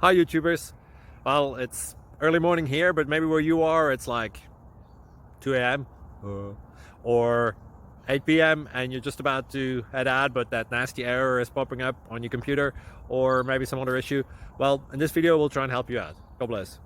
Hi YouTubers. Well, it's early morning here, but maybe where you are it's like 2 a.m. or 8 p.m. and you're just about to head out, but that nasty error is popping up on your computer, or maybe some other issue. Well, in this video we'll try and help you out. God bless.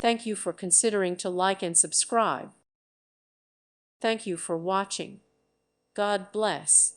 Thank you for considering to like and subscribe. Thank you for watching. God bless.